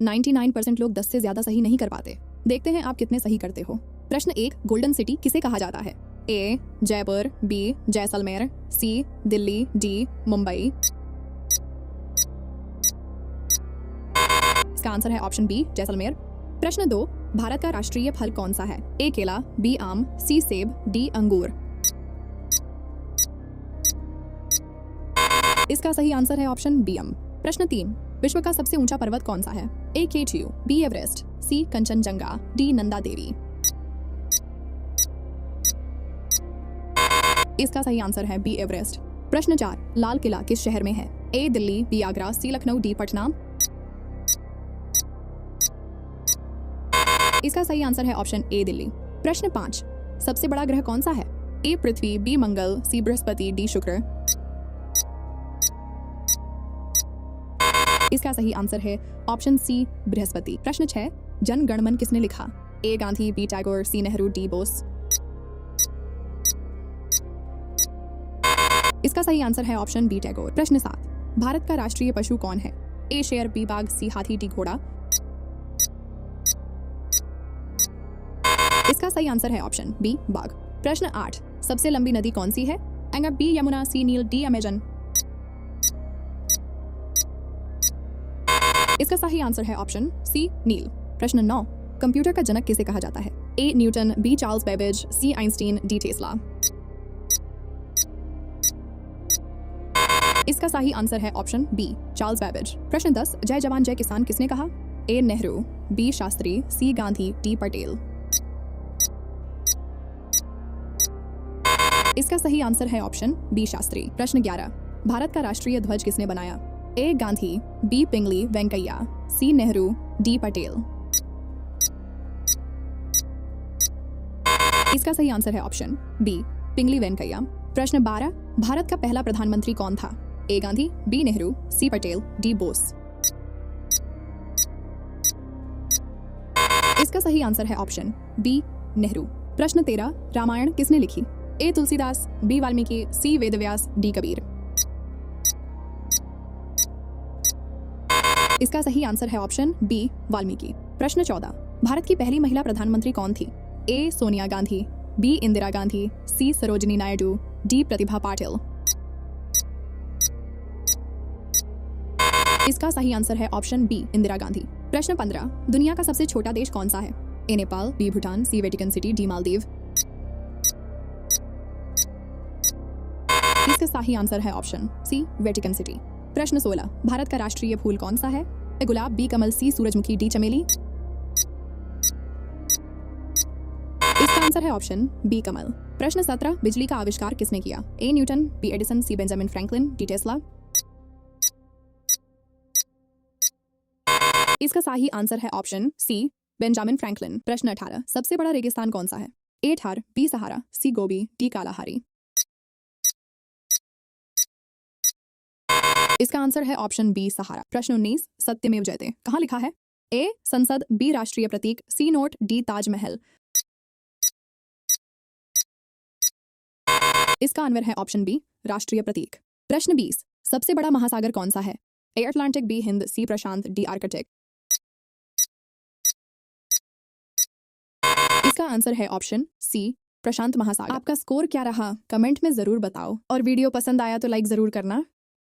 99% लोग 10 से ज्यादा सही नहीं कर पाते। देखते हैं आप कितने सही करते हो। प्रश्न 1, गोल्डन सिटी किसे कहा जाता है? ए जयपुर, बी जैसलमेर, सी दिल्ली, डी मुंबई। इसका आंसर है ऑप्शन बी जैसलमेर। प्रश्न 2, भारत का राष्ट्रीय फल कौन सा है? ए केला, बी आम, सी सेब, डी अंगूर। इसका सही आंसर है ऑप्शन बी आम। प्रश्न 3, विश्व का सबसे ऊंचा पर्वत कौन सा है? ए केटू, बी एवरेस्ट, सी कंचनजंगा, डी नंदा देवी। इसका सही आंसर है बी एवरेस्ट। प्रश्न 4, लाल किला किस शहर में है? ए दिल्ली, बी आगरा, सी लखनऊ, डी पटना। इसका सही आंसर है ऑप्शन ए दिल्ली। प्रश्न 5, सबसे बड़ा ग्रह कौन सा है? ए पृथ्वी, बी मंगल, सी बृहस्पति, डी शुक्र। इसका सही आंसर है ऑप्शन सी बृहस्पति। प्रश्न 6, जन गण मन किसने लिखा? ए गांधी, बी टैगोर, सी नेहरू, डी बोस। इसका सही आंसर है ऑप्शन बी टैगोर। प्रश्न 7, भारत का राष्ट्रीय पशु कौन है? ए शेर, बी बाघ, सी हाथी, डी घोड़ा। इसका सही आंसर है ऑप्शन बी बाघ। प्रश्न 8, सबसे लंबी नदी कौन सी है? गंगा, बी यमुना, सी नील, डी अमेजन। इसका सही आंसर है ऑप्शन सी नील। प्रश्न 9, कंप्यूटर का जनक किसे कहा जाता है? A Newton, B Charles Babbage, C Einstein, D Tesla. इसका सही आंसर है ऑप्शन बी चार्ल्स बेबेज। प्रश्न 10, जय जवान जय किसान किसने कहा? ए नेहरू, बी शास्त्री, सी गांधी, डी पटेल। इसका सही आंसर है ऑप्शन बी शास्त्री। प्रश्न 11, भारत का राष्ट्रीय ध्वज किसने बनाया? ए गांधी, बी पिंगली वेंकैया, सी नेहरू, डी पटेल। इसका सही आंसर है ऑप्शन बी पिंगली वेंकैया। प्रश्न 12, भारत का पहला प्रधानमंत्री कौन था? ए गांधी, बी नेहरू, सी पटेल, डी बोस। इसका सही आंसर है ऑप्शन बी नेहरू। प्रश्न 13, रामायण किसने लिखी? ए तुलसीदास, बी वाल्मीकि, सी वेदव्यास, डी कबीर। इसका सही आंसर है ऑप्शन बी वाल्मीकि। प्रश्न 14, भारत की पहली महिला प्रधानमंत्री कौन थी? ए सोनिया गांधी, बी इंदिरा गांधी, सी सरोजिनी नायडू, डी प्रतिभा पाटिल। इसका सही आंसर है ऑप्शन बी इंदिरा गांधी। प्रश्न 15, दुनिया का सबसे छोटा देश कौन सा है? ए नेपाल, बी भूटान, सी वेटिकन सिटी, डी मालदीव। इसका सही आंसर है ऑप्शन सी वेटिकन सिटी। प्रश्न 16, भारत का राष्ट्रीय फूल कौन सा है? ए गुलाब, बी कमल, सी सूरजमुखी, डी चमेली। इसका आंसर है ऑप्शन बी कमल। प्रश्न 17, बिजली का आविष्कार किसने किया? A Newton, B Edison, C Benjamin Franklin, D Tesla. इसका सही आंसर है ऑप्शन सी बेंजामिन फ्रैंकलिन। प्रश्न 18, सबसे बड़ा रेगिस्तान कौन सा है? ए थार, बी सहारा, सी गोबी, डी कालाहारी। इसका आंसर है ऑप्शन बी सहारा। प्रश्न 19, सत्यमेव जयते कहाँ लिखा है? ए संसद, बी राष्ट्रीय प्रतीक, सी नोट, डी ताजमहल। इसका आंसर है ऑप्शन बी राष्ट्रीय प्रतीक। प्रश्न 20, सबसे बड़ा महासागर कौन सा है? A Atlantic, B Hind, C प्रशांत, डी आर्कटिक। इसका आंसर है ऑप्शन सी प्रशांत महासागर। आपका स्कोर क्या रहा कमेंट में जरूर बताओ और वीडियो पसंद आया तो लाइक जरूर करना।